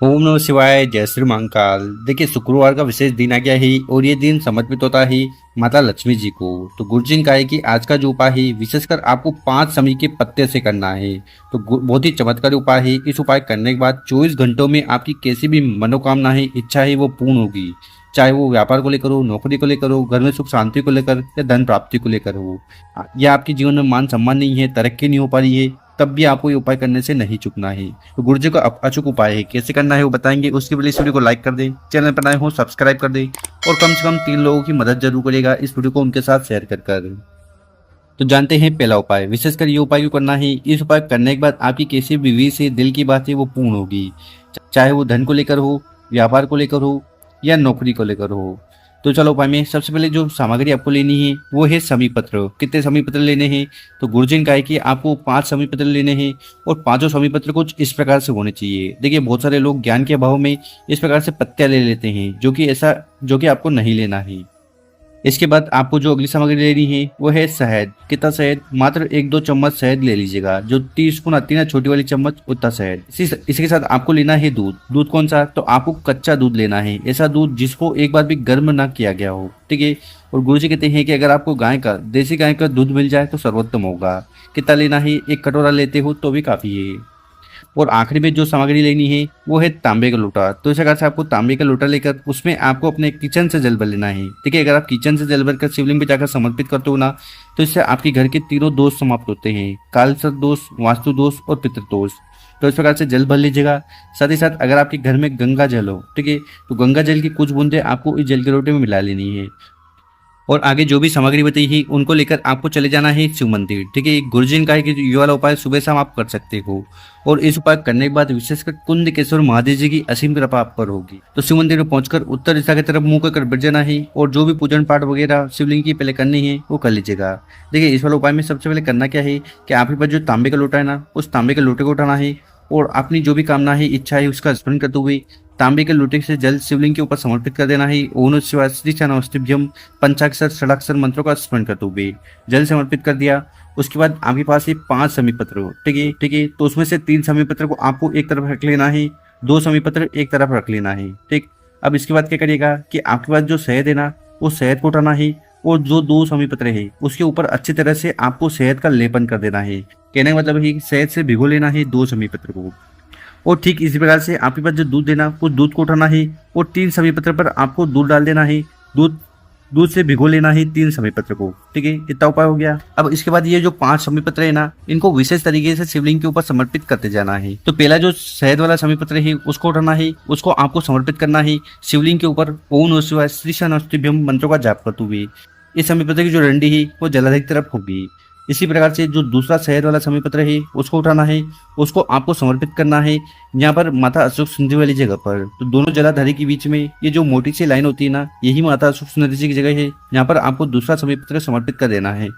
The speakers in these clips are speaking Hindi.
ओम नमः शिवाय, जय श्री महाकाल। देखिए, शुक्रवार का विशेष दिन आ गया है और ये दिन समर्पित होता है माता लक्ष्मी जी को। तो गुरुजी ने कहा है कि आज का जो उपाय है विशेषकर आपको 5 समी के पत्ते से करना है। तो बहुत ही चमत्कारी उपाय है। इस उपाय करने के बाद 24 घंटों में आपकी कैसी भी मनोकामना है, इच्छा है, वो पूर्ण होगी। चाहे वो व्यापार को लेकर हो, नौकरी को लेकर हो, घर में सुख शांति को लेकर या धन प्राप्ति को लेकर हो, या आपके जीवन में मान सम्मान नहीं है, तरक्की नहीं हो पा रही है, तब भी आपको ये उपाय करने से नहीं चूकना है। तो गुरु जी का अचूक उपाय है, कैसे करना है वो बताएंगे। उसके पहले इस वीडियो को लाइक कर दें, चैनल पर नए हो सब्सक्राइब कर दें और कम से कम 3 लोगों की मदद जरूर करेगा इस वीडियो को उनके साथ शेयर कर। तो जानते हैं पहला उपाय। विशेषकर ये उपाय क्यों करना है। इस उपाय करने के बाद आपकी किसी भी बीवी से दिल की बात है वो पूर्ण होगी, चाहे वो धन को लेकर हो, व्यापार को लेकर हो या नौकरी को लेकर हो। तो चलो उपाय में सबसे पहले जो सामग्री आपको लेनी है वो है समी पत्र। कितने समी पत्र लेने हैं, तो गुरुजी ने कहा है कि आपको 5 समी पत्र लेने हैं और पांचों समी पत्र कुछ इस प्रकार से होने चाहिए। देखिए, बहुत सारे लोग ज्ञान के अभाव में इस प्रकार से पत्तियां ले लेते हैं, जो कि आपको नहीं लेना है। इसके बाद आपको जो अगली सामग्री लेनी है वो है शहद। कितना शहद, मात्र 1-2 चम्मच शहद ले लीजिएगा। जो टीस्पून आती है ना छोटी वाली चम्मच, उतना शहद। इसके साथ आपको लेना है दूध। दूध कौन सा, तो आपको कच्चा दूध लेना है, ऐसा दूध जिसको एक बार भी गर्म ना किया गया हो, ठीक है। और गुरुजी कहते हैं कि अगर आपको देसी गाय का दूध मिल जाए तो सर्वोत्तम होगा। कितना लेना है, 1 कटोरा लेते हो तो भी काफी है। और आखिरी में जो सामग्री लेनी है वो है तांबे का लोटा। तो इस प्रकार से आपको तांबे का लोटा लेकर उसमें आपको अपने किचन से जल भर लेना है, ठीक है। अगर आप किचन से जल भर कर शिवलिंग पे जाकर समर्पित करते हो ना, तो इससे आपके घर के तीनों दोष समाप्त होते हैं, काल सर्प दोष, वास्तु दोष और पितृ दोष। तो इस प्रकार से जल भर लीजिएगा। साथ ही साथ अगर आपके घर में गंगा जल हो, ठीक है, तो गंगा जल की कुछ बूंदे आपको इस जल के लोटे में मिला लेनी है। और आगे जो भी सामग्री बताई है उनको लेकर आपको चले जाना है शिव मंदिर, ठीक है। गुरुजी ने कहा है कि ये वाला उपाय सुबह शाम आप कर सकते हो और इस उपाय करने के बाद विशेषकर कुंदकेश्वर महादेव जी की असीम कृपा आप पर होगी। तो शिव मंदिर में पहुंचकर उत्तर दिशा की तरफ मुंह कर बैठ जाना है और जो भी पूजन पाठ वगैरह शिवलिंग की पहले करनी है वो कर लीजिएगा। देखिए, इस वाले उपाय में सबसे पहले करना क्या है कि आपके पास जो तांबे का लोटा है ना, उस तांबे के लोटे को उठाना है और अपनी जो भी कामना है, इच्छा है, उसका स्मरण करते हुए तांबे के लोटे से जल शिवलिंग के ऊपर समर्पित कर देना है। ओम नमः शिवाय श्री नमस्तेभ्यम पंचाक्षर षडाक्षर मंत्रों का स्मरण करते हुए जल समर्पित कर दिया। उसके बाद आपके पास ये 5 समी पत्र हो, ठीक है, ठीक है। तो उसमें से 3 समी पत्र को आपको एक तरफ रख लेना है, 2 समी पत्र एक तरफ रख लेना है, ठीक। अब इसके बाद क्या करिएगा कि आपके पास जो शहद है ना, वो शहद को उठाना है और जो 2 समी पत्र है उसके ऊपर अच्छी तरह से आपको शहद का लेपन कर देना है। कहने का मतलब है कि शहद से भिगो लेना है 2 समी पत्र को। और ठीक इसी प्रकार से आपके पास जो दूध देना, उस दूध को उठाना है और 3 समी पत्र पर आपको दूध डाल देना है। दूध दूध से भिगो लेना है 3 समी पत्र को, ठीक है। इतना उपाय हो गया। अब इसके बाद ये जो 5 समी पत्र है ना, इनको विशेष तरीके से शिवलिंग के ऊपर समर्पित करते जाना है। तो पहला जो शहद वाला समी पत्र है उसको उठाना है, उसको आपको समर्पित करना है शिवलिंग के ऊपर ओम नमः शिवाय श्री नमस्तेभ्यम मंत्रों का जाप करते हुए। इस समी पत्र की जो डंडी है वो जलाधार की तरफ होगी। इसी प्रकार से जो दूसरा शहद वाला समी पत्र है उसको उठाना है, उसको आपको समर्पित करना है यहाँ पर माता अशोक सुंदरी वाली जगह पर। तो दोनों जलाधारी के बीच में ये जो मोटी सी लाइन होती है ना, यही माता अशोक सुंदरी जी की जगह है। यहाँ पर आपको दूसरा समी पत्र समर्पित कर देना है।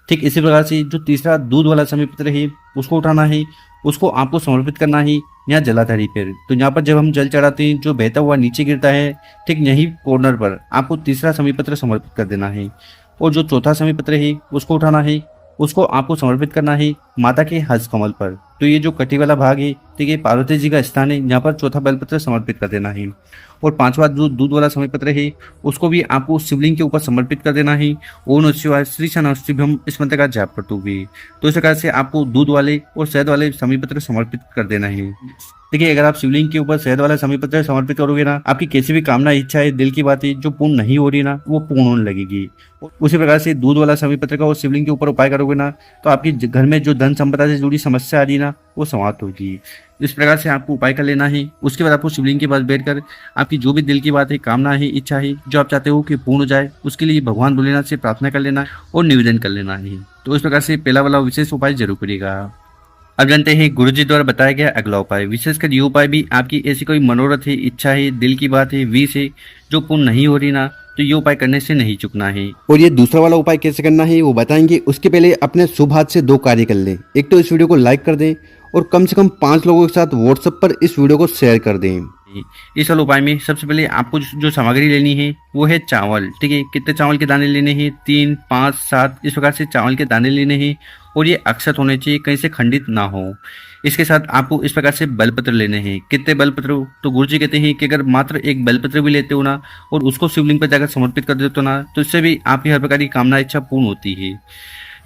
ठीक इसी प्रकार से जो तीसरा दूध वाला समी पत्र है उसको उठाना है, उसको आपको समर्पित करना है यहाँ जलाधारी पर। तो यहाँ पर जब हम जल चढ़ाते हैं जो बहता हुआ नीचे गिरता है, ठीक यही कॉर्नर पर आपको तीसरा समी पत्र समर्पित कर देना है। और जो चौथा समी पत्र है उसको उठाना है, उसको आपको समर्पित करना है माता के हस्त कमल पर। तो ये जो कटी वाला भाग है, ठीक है, पार्वती जी का स्थान है, यहाँ पर चौथा बेलपत्र समर्पित कर देना है। और 5वां जो दूध वाला समर्पत्र है उसको भी आपको शिवलिंग के ऊपर समर्पित कर देना है। ओम नमः शिवाय श्री नमस्तेभ्यम इस मंत्र का जाप करते हुए। तो इस प्रकार से आपको दूध वाले और शहद वाले समीपत्र समर्पित कर देना है। देखिए, अगर आप शिवलिंग के ऊपर शहद वाला समीपत्र समर्पित करोगे ना, आपकी कैसी भी कामना, इच्छा है, दिल की बात है जो पूर्ण नहीं हो रही ना, वो पूर्ण होने लगेगी। उसी प्रकार से दूध वाला समीपत्र का और शिवलिंग के ऊपर उपाय करोगे ना, तो आपके घर में जो धन संपदा से जुड़ी समस्या आ रही ना, वो समाप्त होगी। इस प्रकार से आपको उपाय कर लेना है। उसके बाद आपको शिवलिंग के पास बैठकर आपकी जो भी दिल की बात है, कामना है, इच्छा है, जो आप चाहते हो कि पूर्ण हो जाए, उसके लिए भगवान भोलेनाथ से प्रार्थना कर लेना और निवेदन कर लेना है। तो इस प्रकार से पहला वाला विशेष उपाय जरूर करिएगा। अब जानते हैं गुरु जी द्वारा बताया गया अगला उपाय। विशेषकर ये उपाय भी आपकी ऐसी कोई मनोरथ है, इच्छा है, दिल की बात है, विश है, जो पूर्ण नहीं हो रही ना, तो ये उपाय करने से नहीं चुकना है। और ये दूसरा वाला उपाय कैसे करना है वो बताएंगे। उसके पहले अपने शुभ हाथ से 2 कार्य कर लें। एक तो इस वीडियो को लाइक कर दें और कम से कम 5 लोगों के साथ व्हाट्सएप पर इस वीडियो को शेयर कर दें। इस वाले उपाय में सबसे पहले आपको जो सामग्री लेनी है वो है चावल, ठीक है। कितने चावल के दाने लेने हैं, 3, 5, 7 इस प्रकार से चावल के दाने लेने हैं और ये अक्षत होने चाहिए, कहीं से खंडित ना हो। इसके साथ आपको इस प्रकार से बेलपत्र लेने हैं। कितने बेलपत्र हो? तो गुरु जी कहते हैं कि अगर मात्र एक बेलपत्र भी लेते हो ना और उसको शिवलिंग पर जाकर समर्पित कर देते हो ना, तो इससे भी आपकी हर प्रकार की कामना इच्छा पूर्ण होती है।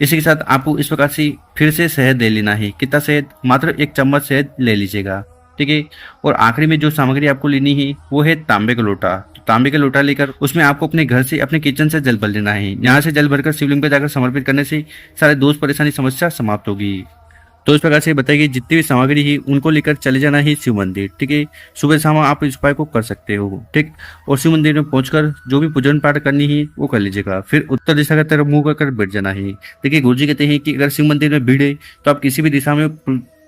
इसी के साथ आपको इस प्रकार से फिर से शहद ले लेना है। कितना शहद? मात्र 1 चम्मच शहद ले लीजिएगा, ठीक है। और आखिरी में जो सामग्री आपको लेनी है वो है तांबे का लोटा। तो तांबे का लोटा लेकर उसमें आपको अपने घर से, अपने किचन से जल भर लेना है। यहाँ से जल भरकर शिवलिंग पर जाकर समर्पित करने से सारे दोष परेशानी समस्या समाप्त होगी। तो इस प्रकार से बताइए कि जितनी भी सामग्री है उनको लेकर चले जाना है शिव मंदिर, ठीक है। सुबह शाम आप इस उपाय को कर सकते हो, ठीक। और शिव मंदिर में पहुंचकर जो भी पूजन पाठ करनी है वो कर लीजिएगा। फिर उत्तर दिशा की तरफ मुंह कर बैठ जाना है। देखिए गुरु जी कहते हैं कि अगर शिव मंदिर में भीड़ है तो आप किसी भी दिशा में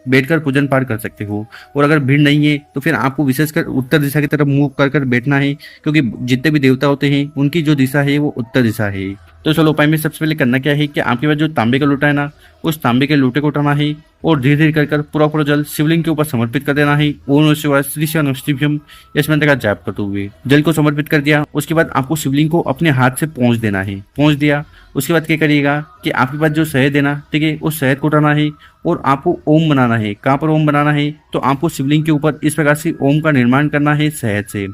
बैठकर पूजन पाठ कर सकते हो, और अगर भीड़ नहीं है तो फिर आपको विशेषकर उत्तर दिशा की तरफ मुंह कर बैठना है, क्योंकि जितने भी देवता होते हैं उनकी जो दिशा है वो उत्तर दिशा है। तो चलो उपाय में सबसे पहले करना क्या है कि आपके पास जो तांबे का लोटा है ना, उस तांबे के लोटे को उठाना है और धीरे धीरे कर पूरा पूरा जल शिवलिंग के ऊपर समर्पित कर देना है। ओम नमः शिवाय, श्री शिव नमस्तिभ्यम, इस मंत्र का जाप करते हुए जल को समर्पित कर दिया। उसके बाद आपको शिवलिंग को अपने हाथ से पहुंच देना है। पहुंच दिया उसके बाद क्या करिएगा कि आपके पास जो शहद है ना, ठीक है, उस शहद को उठाना है और आपको ओम बनाना है। कहाँ पर ओम बनाना है? तो आपको शिवलिंग के ऊपर इस प्रकार से ओम का निर्माण करना है शहद से।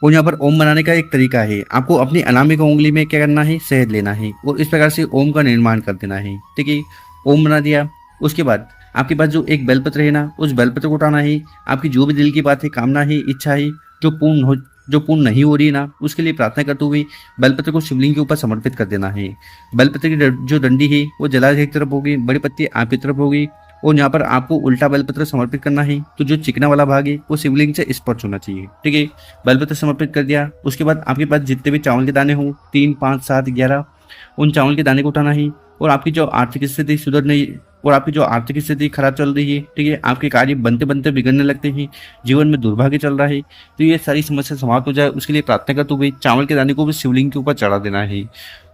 और यहाँ पर ओम बनाने का एक तरीका है, आपको अपनी अनामिका उंगली में क्या करना है? शहद लेना है और इस प्रकार से ओम का निर्माण कर देना है, ठीक है। ओम बना दिया उसके बाद आपके पास जो एक बेलपत्र है ना, उस बेलपत्र को उठाना है। आपकी जो भी दिल की बात है, कामना है, इच्छा है, जो पूर्ण नहीं हो रही ना, उसके लिए प्रार्थना करते हुए बेलपत्र को शिवलिंग के ऊपर समर्पित कर देना है। बेलपत्र की जो डंडी है वो जलाशय की तरफ होगी, बड़ी पत्ती आपकी तरफ होगी, और यहाँ पर आपको उल्टा बेलपत्र समर्पित करना है। तो जो चिकना वाला भाग है वो शिवलिंग से स्पर्श होना चाहिए, ठीक है। बेलपत्र समर्पित कर दिया उसके बाद आपके पास जितने भी चावल के दाने हो, 3, 5, 7, 11, उन चावल के दाने को उठाना है। और आपकी जो आर्थिक स्थिति सुधर नहीं, और आपकी जो आर्थिक स्थिति खराब चल रही है, ठीक है, आपके कार्य बनते बनते बिगड़ने लगते हैं, जीवन में दुर्भाग्य चल रहा है, तो ये सारी समस्या समाप्त हो जाए उसके लिए प्रार्थना करते हुए चावल के दाने को भी शिवलिंग के ऊपर चढ़ा देना है।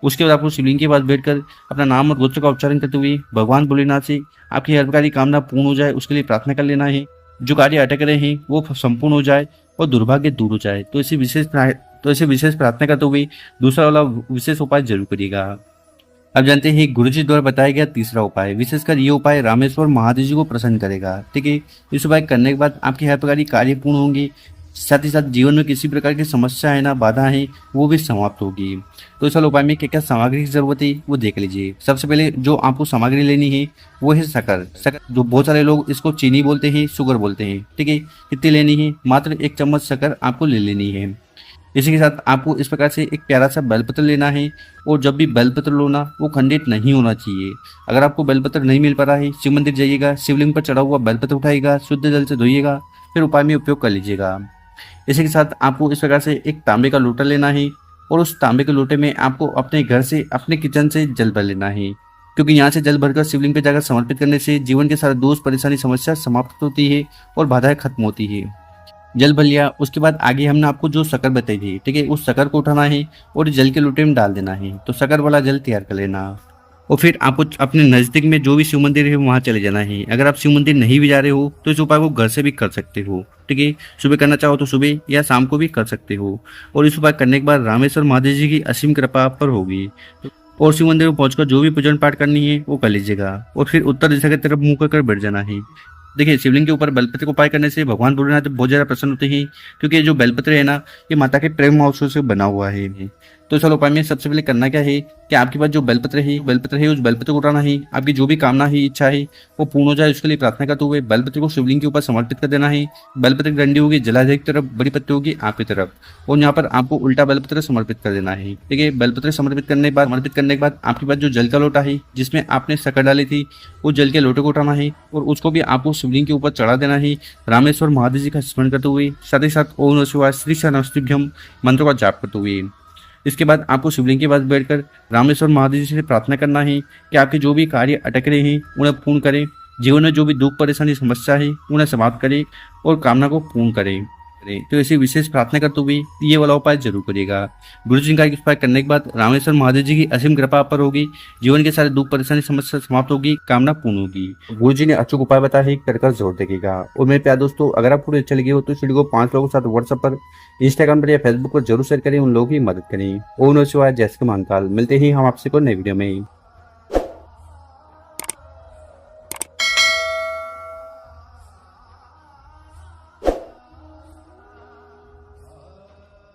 उसके बाद आपको शिवलिंग के पास बैठकर अपना नाम और गोत्र का उच्चारण करते हुए भगवान भोलेनाथ से आपकी हर प्रकार की कामना पूर्ण हो जाए उसके लिए प्रार्थना कर लेना है। जो कार्य अटक रहे हैं वो संपूर्ण हो जाए और दुर्भाग्य दूर हो जाए। तो इसे विशेष प्रार्थना करते हुए दूसरा वाला विशेष उपाय जरूर करिएगा। अब जानते हैं गुरु जी द्वारा बताया गया तीसरा उपाय। विशेषकर ये उपाय रामेश्वर महादेव जी को प्रसन्न करेगा, ठीक है। इस उपाय करने के बाद आपकी हर प्रकार की कार्य पूर्ण होंगे, साथ ही साथ जीवन में किसी प्रकार की समस्या है ना, बाधा है, वो भी समाप्त होगी। तो इस वाले उपाय में क्या क्या सामग्री की जरूरत है वो देख लीजिए। सबसे पहले जो आपको सामग्री लेनी है वो है शक्कर। जो बहुत सारे लोग इसको चीनी बोलते हैं, शुगर बोलते हैं, ठीक है। कितनी लेनी है? मात्र 1 चम्मच शक्कर आपको ले लेनी है। इसी के साथ आपको इस प्रकार से एक प्यारा सा बेलपत्र लेना है, और जब भी बेलपत्र लो ना, वो खंडित नहीं होना चाहिए। अगर आपको बेलपत्र नहीं मिल पा रहा है, शिव मंदिर जाइएगा, शिवलिंग पर चढ़ा हुआ बेलपत्र उठाइएगा, शुद्ध जल से धोइएगा, फिर उपाय में उपयोग कर लीजिएगा। इसी के साथ आपको इस प्रकार से एक तांबे का लोटा लेना है, और उस तांबे के लोटे में आपको अपने घर से, अपने किचन से जल भर लेना है, क्योंकि यहाँ से जल भरकर शिवलिंग पर जाकर समर्पित करने से जीवन के सारे दोष परेशानी समस्या समाप्त होती है और बाधाएं खत्म होती है। जल भर लिया उसके बाद आगे हमने आपको जो शक्कर बताई थी, ठीक है, उस शक्कर को उठाना है और जल के लोटे में डाल देना है। तो शक्कर वाला जल तैयार कर लेना, और फिर आपको अपने नज़दीक में जो भी शिव मंदिर है वहाँ चले जाना है। अगर आप शिव मंदिर नहीं भी जा रहे हो तो इस उपाय को घर से भी कर सकते हो, ठीक है। सुबह करना चाहो तो सुबह या शाम को भी कर सकते हो, और इस उपाय करने के बाद रामेश्वर महादेव जी की असीम कृपा आप पर होगी। और शिव मंदिर में पहुंचकर जो भी पूजन पाठ करनी है वो कर लीजिएगा, और फिर उत्तर दिशा की तरफ मुंह कर बैठ जाना है। देखिए शिवलिंग के ऊपर बेलपत्र को उपाय करने से भगवान भोलेनाथ बहुत ज्यादा प्रसन्न होते हैं, क्योंकि जो बेलपत्र है ना, ये माता के प्रेम महोत्सव से बना हुआ है। तो चलो उपाय में सबसे पहले करना क्या है कि आपके पास जो बेलपत्र है उस बेलपत्र को उठाना है। आपकी जो भी कामना है, इच्छा है, वो पूर्ण हो जाए उसके लिए प्रार्थना करते हुए बेलपत्र को शिवलिंग के ऊपर समर्पित कर देना है। बेलपत्र की डंडी होगी जलाशय की तरफ, बड़ी पत्ती होगी आपकी तरफ, और यहाँ पर आपको उल्टा बेलपत्र समर्पित कर देना है, ठीक है। बेलपत्र समर्पित करने के बाद आपके पास जो जल का लोटा है जिसमें आपने शक्कर डाली थी, वो जल के लोटे को उठाना है और उसको भी आपको शिवलिंग के ऊपर चढ़ा देना है, रामेश्वर महादेव जी का स्मरण करते हुए, साथ ही साथ ओम नमः शिवाय, श्री शिव नमस्तिभ्यम मंत्र का जाप करते हुए। इसके बाद आपको शिवलिंग के पास बैठकर रामेश्वर महादेव जी से प्रार्थना करना है कि आपके जो भी कार्य अटक रहे हैं उन्हें पूर्ण करें, जीवन में जो भी दुख परेशानी समस्या है उन्हें समाप्त करें और कामना को पूर्ण करें। तो ऐसी विशेष प्रार्थना करते हुए ये वाला उपाय जरूर करिएगा। गुरु जी का उपाय करने के बाद रामेश्वर महादेव जी की असीम कृपा पर होगी, जीवन के सारे दुख परेशानी समस्या समाप्त होगी, कामना पूर्ण होगी। गुरु जी ने अचूक उपाय बताया है, कर जरूर देखिएगा। और मेरे प्यारे दोस्तों, अगर आप पूरी अच्छी लगी हो तो इस वीडियो को 5 लोगों के साथ व्हाट्सएप पर, इंस्टाग्राम पर या फेसबुक पर जरूर शेयर करें, उन लोगों की मदद करें। ओम नमः शिवाय, जय श्री महाकाल। मिलते ही हम आपसे कोई नई वीडियो में।